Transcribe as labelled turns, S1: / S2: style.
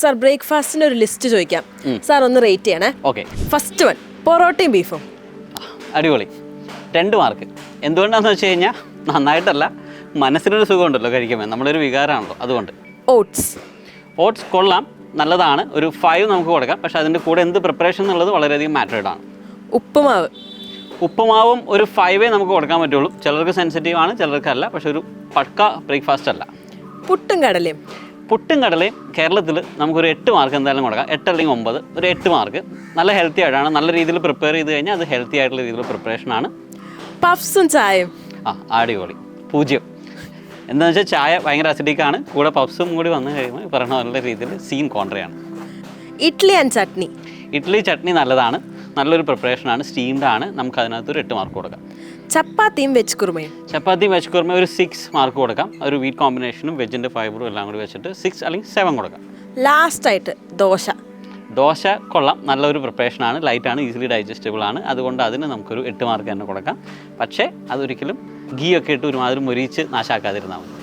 S1: Sir ബ്രേക്ക്ഫാസ്റ്റിന് ഒരു list ചോദിക്കാം. സാർ ഒന്ന് റേറ്റ് ചെയ്യണേ.
S2: ഓക്കെ.
S1: ഫസ്റ്റ് വൺ പൊറോട്ടയും ബീഫും.
S2: അടിപൊളി, 2 മാർക്ക്. എന്തുകൊണ്ടാണെന്ന് വെച്ച് കഴിഞ്ഞാൽ നന്നായിട്ടല്ല, മനസ്സിനൊരു സുഖമുണ്ടല്ലോ കഴിക്കുമ്പോൾ, നമ്മളൊരു വികാരമാണല്ലോ, അതുകൊണ്ട്. ഓട്സ് കൊള്ളാം, നല്ലതാണ്, ഒരു 5 നമുക്ക് കൊടുക്കാം. പക്ഷേ അതിൻ്റെ കൂടെ എന്ത് പ്രിപ്പറേഷൻ എന്നുള്ളത് വളരെയധികം മാറ്റേഡ് ആണ്. ഉപ്പുമാവും ഒരു 5 നമുക്ക് കൊടുക്കാൻ പറ്റുള്ളൂ. ചിലർക്ക് സെൻസിറ്റീവ് ആണ്, ചിലർക്ക് അല്ല. പക്ഷെ ഒരു പക്ക ബ്രേക്ക്ഫാസ്റ്റ് അല്ല. പുട്ടും കടലയും കേരളത്തിൽ നമുക്കൊരു 8 മാർക്ക് എന്തായാലും കൊടുക്കാം. 8 അല്ലെങ്കിൽ 9, ഒരു 8 മാർക്ക്. നല്ല ഹെൽത്തി ആയിട്ടാണ്, നല്ല രീതിയിൽ പ്രിപ്പയർ ചെയ്ത് കഴിഞ്ഞാൽ അത് ഹെൽത്തി ആയിട്ടുള്ള രീതിയിലുള്ള പ്രിപ്പറേഷനാണ്.
S1: പഫ്സും ചായയും
S2: അടിപൊളി, 0. എന്താണെന്ന് വെച്ചാൽ ചായ ഭയങ്കര അസിഡിക്കാണ്, കൂടെ പഫ്സും കൂടി വന്നു കഴിയുമ്പോൾ പറയുന്ന നല്ല രീതിയിൽ സീൻ കോൺട്രയാണ്. ഇഡ്ഡലി ചട്നി നല്ലതാണ്, നല്ലൊരു പ്രിപ്പറേഷനാണ്, സ്റ്റീംഡ് ആണ്. നമുക്ക് അതിനകത്തൊരു 8 മാർക്ക് കൊടുക്കാം.
S1: ചപ്പാത്തിയും വെജ് കുറുമയും
S2: ഒരു 6 മാർക്ക് കൊടുക്കാം. ഒരു വീറ്റ് കോമ്പിനേഷനും വെജിൻ്റെ ഫൈബറും എല്ലാം കൂടി വെച്ചിട്ട് 6 അല്ലെങ്കിൽ 7 കൊടുക്കാം.
S1: ലാസ്റ്റായിട്ട്
S2: ദോശ കൊള്ളാം, നല്ലൊരു പ്രിപ്പറേഷനാണ്, ലൈറ്റാണ്, ഈസിലി ഡൈജസ്റ്റബിൾ ആണ്. അതുകൊണ്ട് അതിന് നമുക്കൊരു 8 മാർക്ക് തന്നെ കൊടുക്കാം. പക്ഷേ അതൊരിക്കലും ഗീ ഒക്കെ ഇട്ട് ഒരുമാതിരി മൊരിച്ച് നാശാക്കാതിരുന്നാൽ മതി.